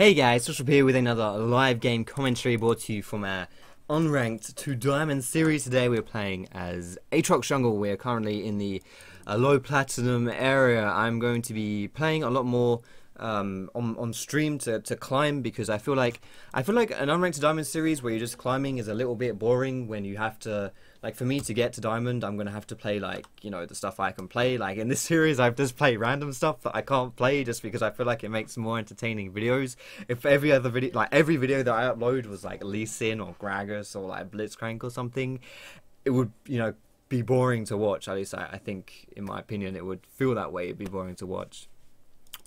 Hey guys, Foxdrop here with another live game commentary brought to you from our unranked to Diamond series. Today we're playing as Aatrox jungle. We're currently in the low platinum area. I'm going to be playing a lot more on stream to climb, because I feel like an unranked to Diamond series where you're just climbing is a little bit boring. When you have to, like, for me to get to Diamond, I'm gonna have to play, like, you know, the stuff I can play. Like in this series, I've just played random stuff that I can't play just because I feel like it makes more entertaining videos. If every other video, like every video that I upload was like Lee Sin or Gragas or like Blitzcrank or something, it would, you know, be boring to watch. At least I think, in my opinion, it would feel that way. It'd be boring to watch.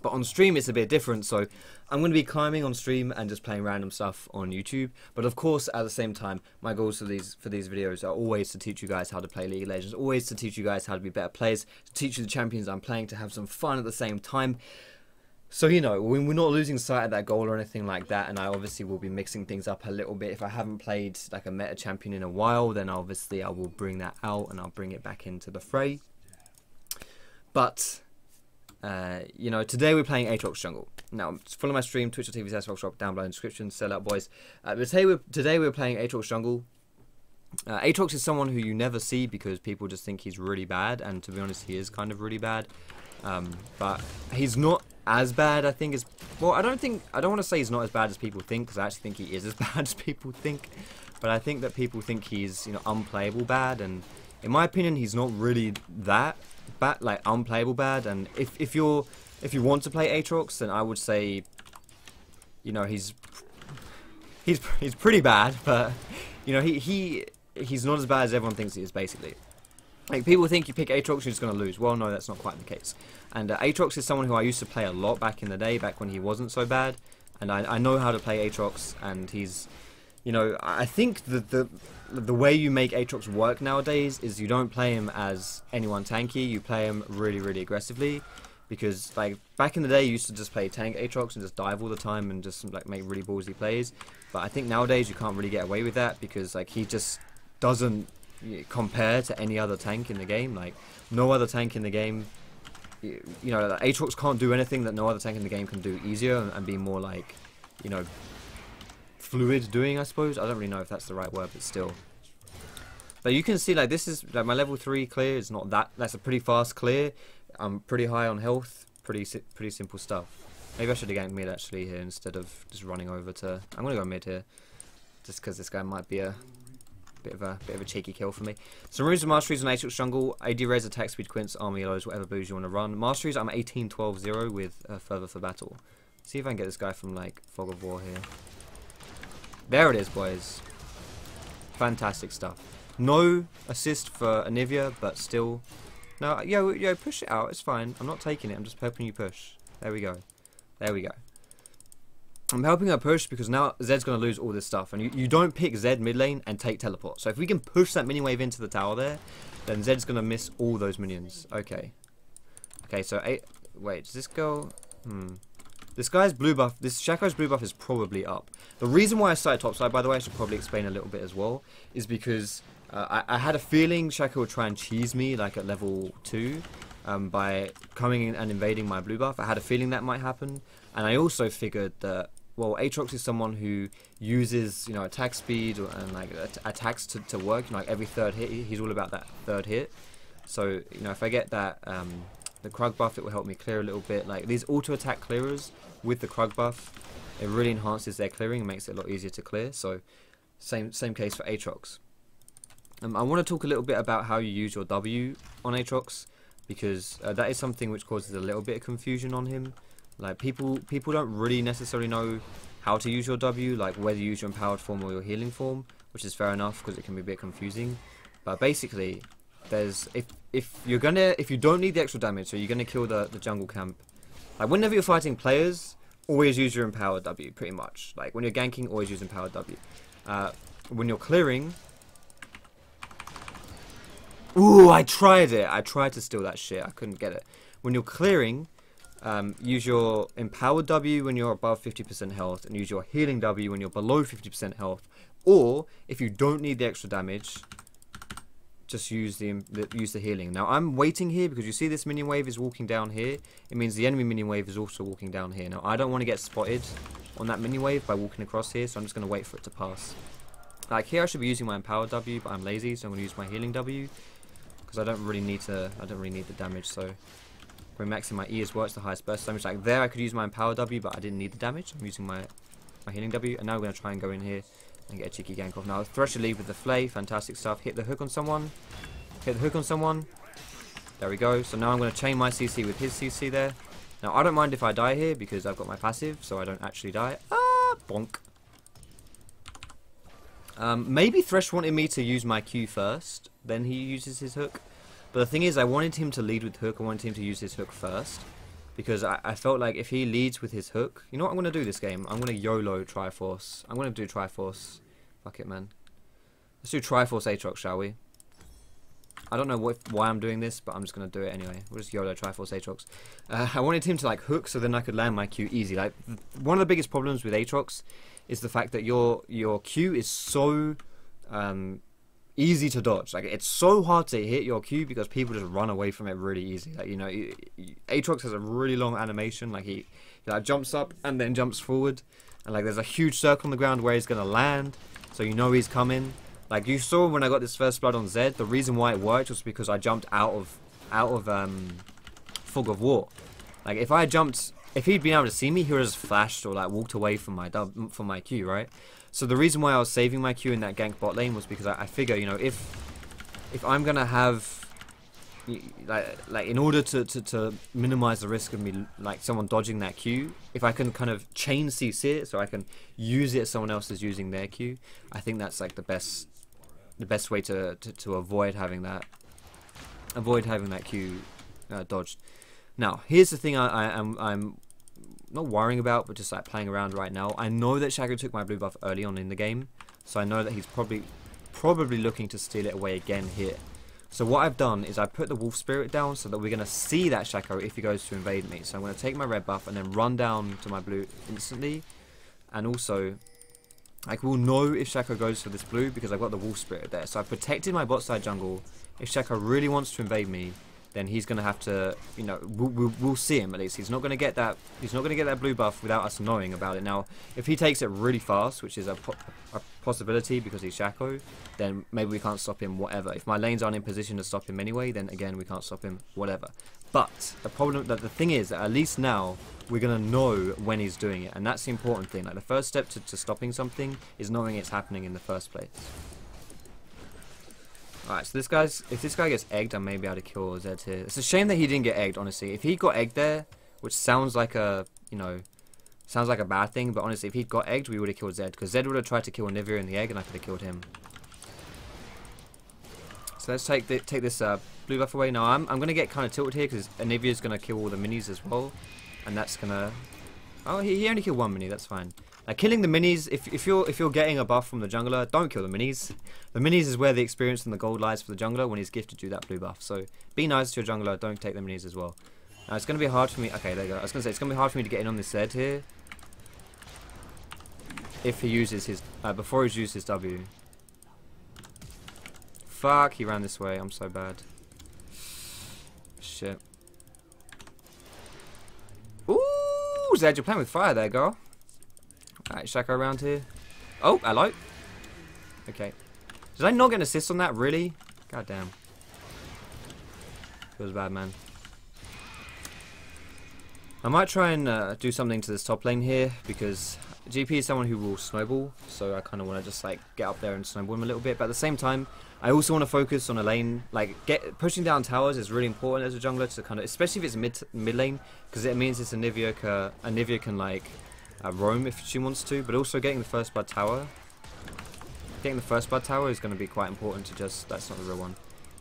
But on stream it's a bit different, so I'm going to be climbing on stream and just playing random stuff on YouTube. But of course, at the same time, my goals for these videos are always to teach you guys how to play League of Legends, always to teach you guys how to be better players, to teach you the champions I'm playing, to have some fun at the same time. So, you know, we're not losing sight of that goal or anything like that, and I obviously will be mixing things up a little bit. If I haven't played like a meta champion in a while, then obviously I will bring that out and I'll bring it back into the fray. But you know, today we're playing Aatrox jungle. Now, follow my stream, twitch.tv/Foxdrop, down below in the description. Sell out, boys. But today we're playing Aatrox jungle. Aatrox is someone who you never see because people just think he's really bad, and to be honest, he is kind of really bad. But he's not as bad, I think, as, well, I don't want to say he's not as bad as people think, because I actually think he is as bad as people think. But I think that people think he's, you know, unplayable bad, and in my opinion, he's not really that bad, like unplayable bad. And if you want to play Aatrox, then I would say, you know, he's pretty bad, but you know, he's not as bad as everyone thinks he is, basically. Like, people think you pick Aatrox, you're just going to lose. Well, no, that's not quite the case. And Aatrox is someone who I used to play a lot back in the day, back when he wasn't so bad. And I know how to play Aatrox, and he's, you know, I think the way you make Aatrox work nowadays is you don't play him as anyone tanky, you play him really, really aggressively. Because, like, back in the day, you used to just play tank Aatrox and just dive all the time and just, like, make really ballsy plays. But I think nowadays you can't really get away with that, because, like, he just doesn't compare to any other tank in the game. Like, no other tank in the game, you know, Aatrox can't do anything that no other tank in the game can do easier and be more, like, you know, fluid doing, I suppose. I don't really know if that's the right word, but still. But you can see, like, this is, like, my level 3 clear is not that, that's a pretty fast clear. I'm pretty high on health, pretty simple stuff. Maybe I should have ganked mid actually here instead of just running over to, I'm gonna go mid here, just because this guy might be a bit of a cheeky kill for me. So runes and masteries on Aatrox jungle: AD res, attack speed, Quints, armor yellows, whatever booze you want to run. Masteries, I'm 18-12-0 with Fervor for battle. See if I can get this guy from, like, Fog of War here. There it is, boys. Fantastic stuff. No assist for Anivia, but still. No, yo, push it out. It's fine. I'm not taking it. I'm just helping you push. There we go. There we go. I'm helping her push because now Zed's going to lose all this stuff. And you don't pick Zed mid lane and take teleport. So if we can push that mini wave into the tower there, then Zed's going to miss all those minions. Okay. Okay, so, wait, does this go? This guy's blue buff, this Shaco's blue buff is probably up. The reason why I started topside, by the way, I should probably explain a little bit as well, is because I had a feeling Shaco would try and cheese me, like, at level 2, by coming in and invading my blue buff. I had a feeling that might happen, and I also figured that, well, Aatrox is someone who uses, you know, attack speed and, like, attacks to work. You know, like, every third hit, he's all about that third hit. So, you know, if I get that the Krug buff, it will help me clear a little bit. Like, these auto attack clearers with the Krug buff, it really enhances their clearing and makes it a lot easier to clear. So same case for Aatrox. I want to talk a little bit about how you use your W on Aatrox, because that is something which causes a little bit of confusion on him. Like, people don't really necessarily know how to use your W, like whether you use your empowered form or your healing form, which is fair enough because it can be a bit confusing. But basically, there's, if you don't need the extra damage, so you're gonna kill the jungle camp. Like, whenever you're fighting players, always use your empowered W, pretty much. Like, when you're ganking, always use empowered W. When you're clearing, ooh, I tried it. I tried to steal that shit. I couldn't get it. When you're clearing, use your empowered W when you're above 50% health, and use your healing W when you're below 50% health. Or if you don't need the extra damage, just use the healing. Now I'm waiting here because you see this minion wave is walking down here. It means the enemy minion wave is also walking down here. Now I don't want to get spotted on that mini wave by walking across here, so I'm just going to wait for it to pass. Like here I should be using my empowered W, but I'm lazy, so I'm going to use my healing W. Because I don't really need the damage, so we're maxing my E as well, it's the highest burst damage. Like there I could use my empowered W, but I didn't need the damage. I'm using my healing W, and now we're going to try and go in here and get a cheeky gank off. Now Thresh should leave with the flay, fantastic stuff. Hit the hook on someone. Hit the hook on someone. There we go. So now I'm going to chain my CC with his CC there. Now I don't mind if I die here because I've got my passive, so I don't actually die. Ah, bonk. Maybe Thresh wanted me to use my Q first, then he uses his hook. But the thing is, I wanted him to lead with hook, I wanted him to use his hook first. Because I felt like if he leads with his hook, you know what I'm going to do this game? I'm going to YOLO Triforce. I'm going to do Triforce. Fuck it, man. Let's do Triforce Aatrox, shall we? I don't know why I'm doing this, but I'm just going to do it anyway. We'll just YOLO Triforce Aatrox. I wanted him to like hook so then I could land my Q easy. Like one of the biggest problems with Aatrox is the fact that your Q is so easy to dodge. Like it's so hard to hit your Q because people just run away from it really easy. Like you know, Aatrox has a really long animation. Like he like jumps up and then jumps forward, and like there's a huge circle on the ground where he's gonna land, so you know he's coming. Like you saw when I got this first blood on Zed, the reason why it worked was because I jumped out of Fog of War. Like if he'd been able to see me, he would have just flashed or like walked away from my Q, right? So the reason why I was saving my Q in that gank bot lane was because I figure, you know, if I'm gonna have like in order to minimize the risk of me like someone dodging that Q, if I can kind of chain CC it so I can use it as someone else is using their Q, I think that's like the best way to avoid having that Q dodged. Now here's the thing I'm not worrying about, but just like playing around right now. I know that Shaco took my blue buff early on in the game, so I know that he's probably looking to steal it away again here. So what I've done is I put the wolf spirit down so that we're gonna see that Shaco if he goes to invade me. So I'm gonna take my red buff and then run down to my blue instantly, and also like we'll know if Shaco goes for this blue because I've got the wolf spirit there. So I've protected my bot side jungle. If Shaco really wants to invade me, then he's gonna have to, you know, we'll see him at least. He's not gonna get that blue buff without us knowing about it. Now, if he takes it really fast, which is a possibility because he's Shaco, then maybe we can't stop him. Whatever. If my lanes aren't in position to stop him anyway, then again we can't stop him. Whatever. But the thing is that at least now we're gonna know when he's doing it, and that's the important thing. Like the first step to stopping something is knowing it's happening in the first place. Alright, so if this guy gets egged, I may be able to kill Zed here. It's a shame that he didn't get egged, honestly. If he got egged there, which sounds like a, you know, sounds like a bad thing, but honestly, if he'd got egged, we would have killed Zed, because Zed would have tried to kill Anivia in the egg, and I could have killed him. So let's take this blue buff away. Now, I'm going to get kind of tilted here, because Anivia's going to kill all the minis as well, and that's going to... Oh, he only killed one mini, that's fine. Like killing the minis, if you're getting a buff from the jungler, don't kill the minis. The minis is where the experience and the gold lies for the jungler when he's gifted you that blue buff. So be nice to your jungler, don't take the minis as well. Now it's gonna be hard for me. Okay, there you go. I was gonna say it's gonna be hard for me to get in on this Zed here. If he uses his before he's used his W. Fuck, he ran this way. I'm so bad. Shit. Ooh, Zed, you're playing with fire there, girl. Alright, Shaco around here. Oh, hello. Okay. Did I not get an assist on that? Really? God damn. Feels bad, man. I might try and do something to this top lane here, because GP is someone who will snowball, so I kind of want to just like get up there and snowball him a little bit. But at the same time, I also want to focus on a lane. Like pushing down towers is really important as a jungler to kind of, especially if it's mid lane, because it means it's Anivia can like roam if she wants to. But also getting the first blood tower. Getting the first blood tower is going to be quite important to just, that's not the real one,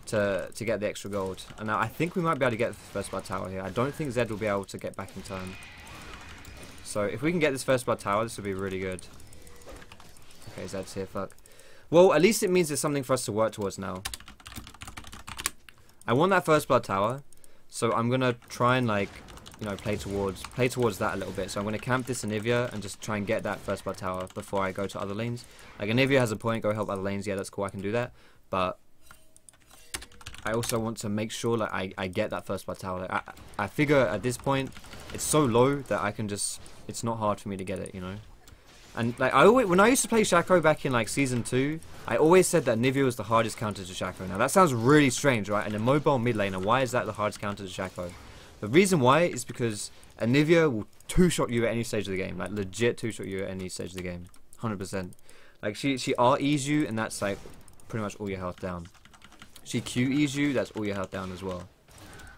to get the extra gold. And now I think we might be able to get the first blood tower here. I don't think Zed will be able to get back in time. So if we can get this first blood tower, this will be really good. Okay, Zed's here, fuck. Well, at least it means there's something for us to work towards now. I want that first blood tower, so I'm going to try and like, you know, play towards that a little bit. So I'm going to camp this Anivia and just try and get that first blood tower before I go to other lanes. Like Anivia has a point, go help other lanes, yeah, that's cool, I can do that. But I also want to make sure that I get that first blood tower. Like, I figure at this point it's so low that I can just it's not hard for me to get it, you know. And like when I used to play Shaco back in like season 2, I always said that Nivea was the hardest counter to Shaco. Now that sounds really strange, right? And a mobile mid laner, why is that the hardest counter to Shaco? The reason why is because a Nivea will two-shot you at any stage of the game, like legit two-shot you at any stage of the game, 100%. Like she R-E's you, and that's like pretty much all your health down. She Q-E's you, that's all your health down as well.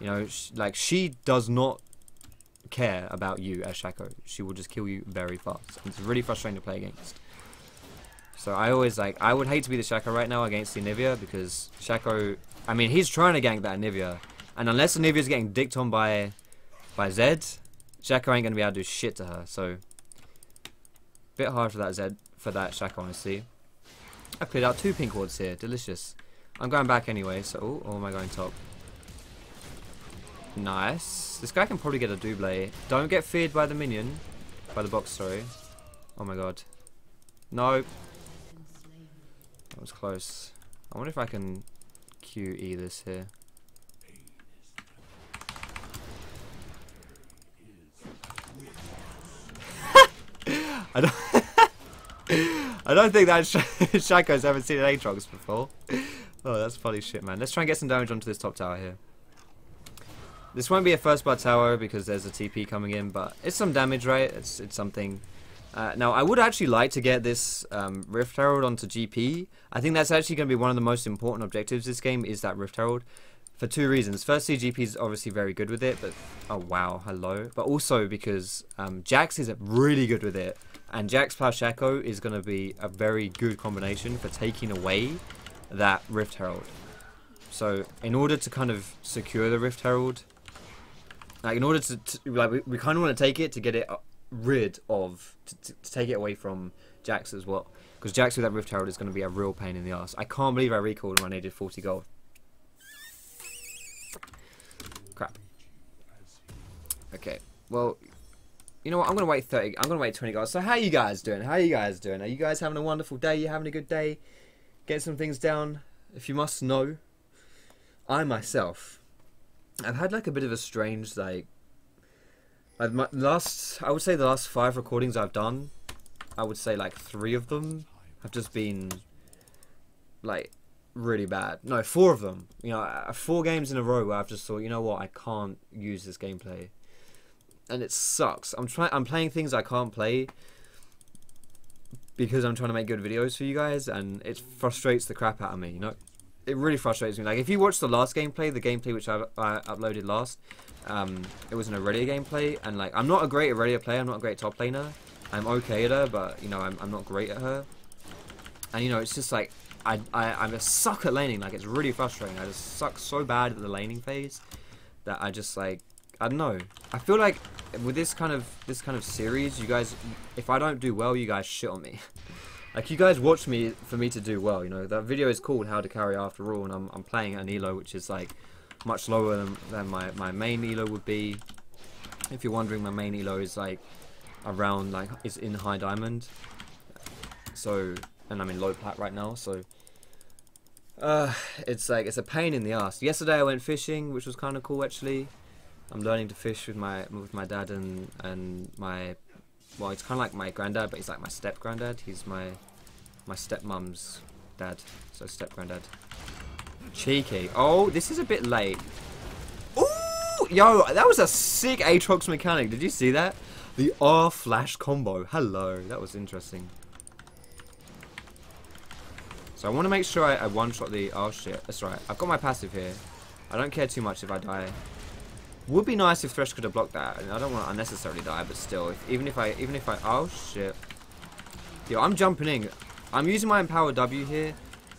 You know, she does not care about you as Shaco. She will just kill you very fast. And it's really frustrating to play against. So I always I would hate to be the Shaco right now against the Nivea, because Shaco, I mean, he's trying to gank that Nivea, and unless the Nivea's getting dicked on by Zed, Shaco ain't gonna be able to do shit to her. So bit hard for that Shaco, honestly. I've cleared out 2 pink wards here, delicious. I'm going back anyway, so oh, am I going top? Nice. This guy can probably get a double. Don't get feared by the minion. By the box, sorry. Oh my god. No. That was close. I wonder if I can QE this here. I don't think that Shaco's ever seen an Aatrox before. Oh, that's funny shit, man. Let's try and get some damage onto this top tower here. This won't be a first blood tower because there's a TP coming in, but it's some damage, right? It's something. Now, I would actually like to get this Rift Herald onto GP. I think that's actually going to be one of the most important objectives this game, is that Rift Herald. For 2 reasons. Firstly, GP is obviously very good with it, but oh wow, hello. But also because Jax is really good with it, and Jax plus Shaco is going to be a very good combination for taking away that Rift Herald. So in order to kind of secure the Rift Herald, like in order to like we kind of want to take it to get it rid of, to take it away from Jax as well, because Jax with that Rift Herald is going to be a real pain in the ass. I can't believe I recalled when I needed 40 gold. Crap. Okay, well, you know what? I'm gonna wait 20 gold. So how you guys doing? How you guys doing? Are you guys having a wonderful day? You having a good day? Getting some things down? If you must know, I myself, I've had like a bit of a strange I would say the last 5 recordings I've done, I would say like 3 of them have just been like really bad. No, 4 of them. You know, 4 games in a row where I've just thought, you know what, I can't use this gameplay, and it sucks. I'm playing things I can't play because I'm trying to make good videos for you guys, and it frustrates the crap out of me. You know, it really frustrates me. Like if you watch the last gameplay, the gameplay which I uploaded last, it was an Aurelia gameplay, and like I'm not a great Aurelia player. I'm not a great top laner. I'm okay at her, but you know I'm not great at her. And you know it's just like I'm a suck at laning. Like it's really frustrating. I just suck so bad at the laning phase that I just like, I don't know. I feel like with this kind of series, you guys, if I don't do well, you guys shit on me. Like you guys watch me for me to do well. You know that video is called How to Carry After All, and I'm playing an elo which is like much lower than my main elo would be. If you're wondering, my main elo is like around like it's in high diamond. So, and I'm in low plat right now. So it's like it's a pain in the ass. Yesterday I went fishing, which was kind of cool actually. I'm learning to fish with my dad and my, well, it's kind of like my granddad, but he's like my step granddad. He's my stepmom's dad, so step granddad. Cheeky. Oh, this is a bit late. Ooh, yo, that was a sick Aatrox mechanic. Did you see that? The R flash combo. Hello, that was interesting. So I want to make sure I one-shot the... Oh shit, that's right. I've got my passive here. I don't care too much if I die. Would be nice if Thresh could have blocked that. I don't want to unnecessarily die, but still, even if I... Oh shit. Yo, I'm jumping in. I'm using my empowered W here,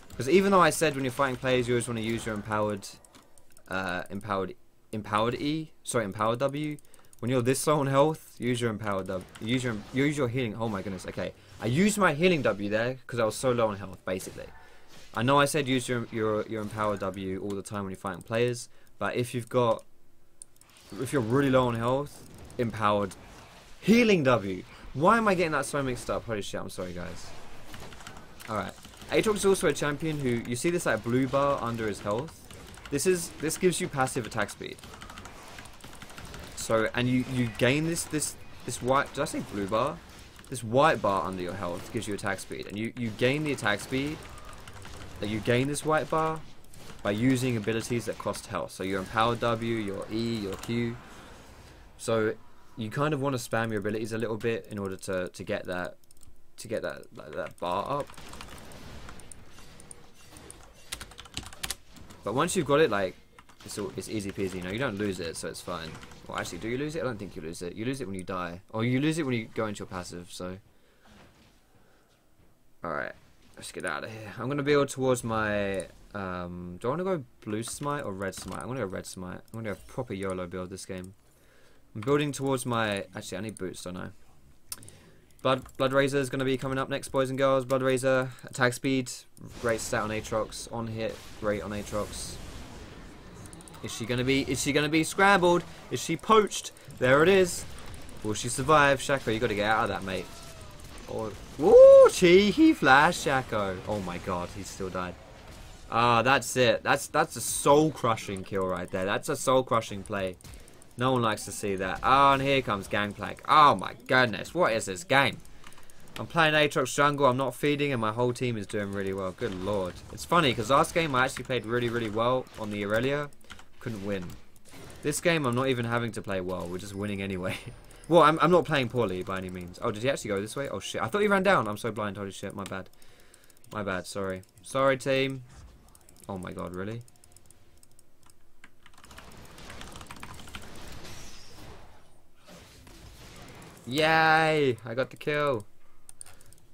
because even though I said when you're fighting players you always want to use your empowered E. Sorry, empowered W. When you're this low on health, use your empowered W. Use your healing. Oh my goodness. Okay, I used my healing W there because I was so low on health. Basically, I know I said use your empowered W all the time when you're fighting players, but if you're really low on health, empowered healing W. Why am I getting that so mixed up? Holy shit! I'm sorry, guys. All right. Aatrox is also a champion who, you see this like blue bar under his health. This gives you passive attack speed. So, and you gain this this white, did I say blue bar? This white bar under your health gives you attack speed, and you gain the attack speed, that you gain this white bar by using abilities that cost health. So your empowered W, your E, your Q. So you kind of want to spam your abilities a little bit in order to get that that bar up. But once you've got it, like, it's easy peasy, you know, you don't lose it, so it's fine. Well, actually, do you lose it? I don't think you lose it. You lose it when you die. Or you lose it when you go into your passive, so. Alright, let's get out of here. I'm going to build towards my, do I want to go blue smite or red smite? I'm going to go red smite. I'm going to go proper YOLO build this game. I'm building towards my, actually I need boots, don't I? Blood Razor is going to be coming up next, boys and girls. Blood Razor, attack speed, great stat on Aatrox. On hit, great on Aatrox. Is she going to be scrambled? Is she poached? There it is. Will she survive? Shaco, you got to get out of that, mate. Or, woo, cheeky flash, Shaco. Oh my god, he's still died. Ah, that's it. That's a soul-crushing kill right there. That's a soul-crushing play. No one likes to see that. Oh, and here comes Gangplank. Oh my goodness, what is this game? I'm playing Aatrox jungle, I'm not feeding, and my whole team is doing really well. Good lord. It's funny, because last game I actually played really, really well on the Aurelia. Couldn't win. This game I'm not even having to play well, we're just winning anyway. Well, I'm not playing poorly by any means. Oh, did he actually go this way? Oh shit, I thought he ran down. I'm so blind, holy shit, my bad. My bad, sorry. Sorry, team. Oh my god, really? Yay! I got the kill.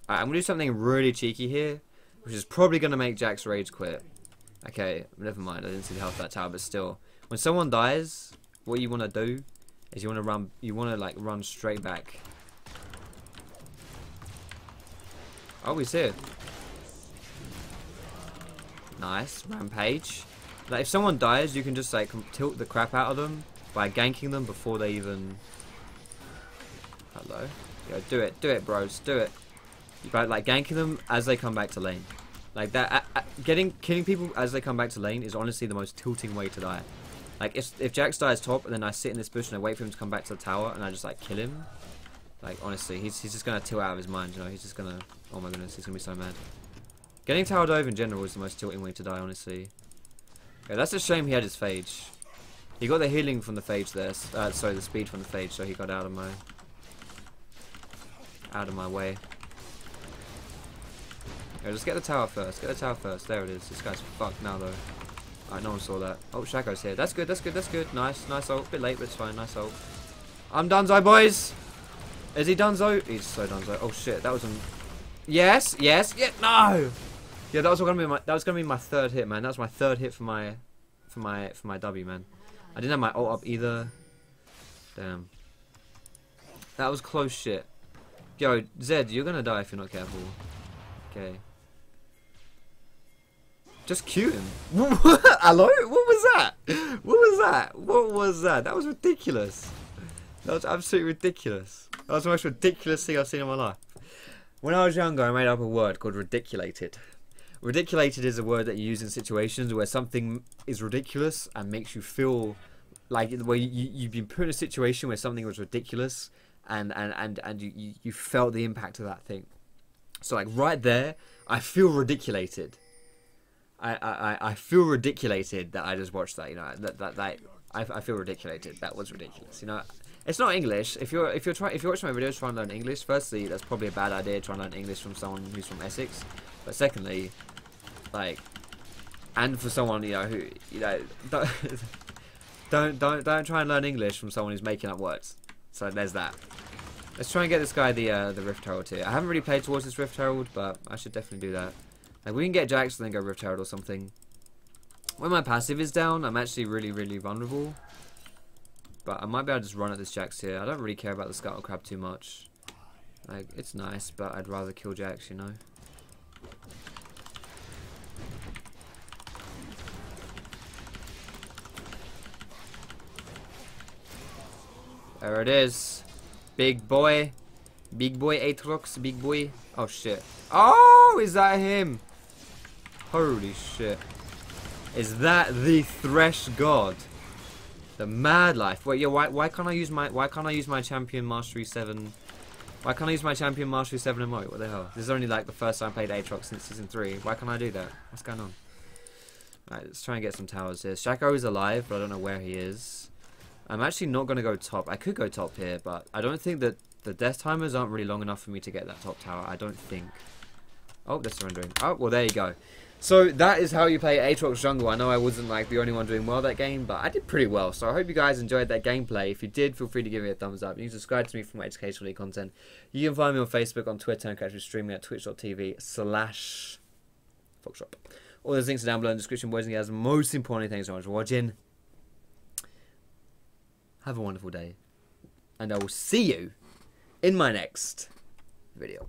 Alright, I'm going to do something really cheeky here, which is probably going to make Jack's rage quit. Okay, never mind. I didn't see the health of that tower, but still. When someone dies, what you want to do is you want to like run straight back. Oh, he's here. Nice. Rampage. Like, if someone dies, you can just like tilt the crap out of them by ganking them before they even... Hello. Yo, do it, bros, do it. But like ganking them as they come back to lane, like that. Killing people as they come back to lane is honestly the most tilting way to die. Like if Jax dies top and then I sit in this bush and I wait for him to come back to the tower and I just like kill him, like honestly, he's just gonna tilt out of his mind. You know, he's just gonna. Oh my goodness, he's gonna be so mad. Getting towered over in general is the most tilting way to die, honestly. Yeah, that's a shame he had his phage. He got the healing from the phage there. Sorry, the speed from the phage, so he got out of my way. Yeah, just get the tower first. Get the tower first. There it is. This guy's fucked now, though. Alright, no one saw that. Oh, Shaco's here. That's good. That's good. That's good. Nice. Nice ult. Bit late, but it's fine. Nice ult. I'm donezo, boys. Is he donezo? He's so donezo. Oh shit, that was Yes. Yes. Yeah. No. Yeah, that was gonna be my third hit, man. That was my third hit for my W, man. I didn't have my ult up either. Damn. That was close shit. Yo, Zed, you're gonna die if you're not careful. Okay. Just Q him. Hello? What was that? What was that? What was that? That was ridiculous. That was absolutely ridiculous. That was the most ridiculous thing I've seen in my life. When I was younger, I made up a word called ridiculated. Ridiculated is a word that you use in situations where something is ridiculous and makes you feel like where you've been put in a situation where something was ridiculous and you felt the impact of that thing. So like right there, I feel ridiculated. I feel ridiculated that I just watched that. You know I feel ridiculated. That was ridiculous. You know, it's not English. If you're watching my videos trying to learn English, firstly, that's probably a bad idea trying to learn English from someone who's from Essex. But secondly, like, and for someone who don't try and learn English from someone who's making up words. So there's that. Let's try and get this guy the Rift Herald here. I haven't really played towards this Rift Herald, but I should definitely do that. Like, we can get Jax and then go Rift Herald or something. When my passive is down, I'm actually really vulnerable. But I might be able to just run at this Jax here. I don't really care about the Scuttle Crab too much. Like, it's nice, but I'd rather kill Jax, you know. There it is. Big boy. Big boy Aatrox. Big boy. Oh shit. Oh, is that him? Holy shit. Is that the Thresh God? The mad life. Wait, yeah. Why can't I use my champion mastery 7? Why can't I use my champion mastery 7 emote? What the hell? This is only like the first time I played Aatrox since season 3. Why can't I do that? What's going on? Right, let's try and get some towers here. Shaco is alive, but I don't know where he is. I'm actually not going to go top. I could go top here, but I don't think that the death timers aren't really long enough for me to get that top tower. I don't think. Oh, they're surrendering. Oh, well, there you go. So that is how you play Aatrox jungle. I know I wasn't like the only one doing well that game, but I did pretty well. So I hope you guys enjoyed that gameplay. If you did, feel free to give me a thumbs up. You can subscribe to me for more educational league content. You can find me on Facebook, on Twitter, and catch me streaming at twitch.tv/Foxdrop. All those links are down below in the description, boys and girls. Most importantly, thanks so much for watching. Have a wonderful day. And I will see you in my next video.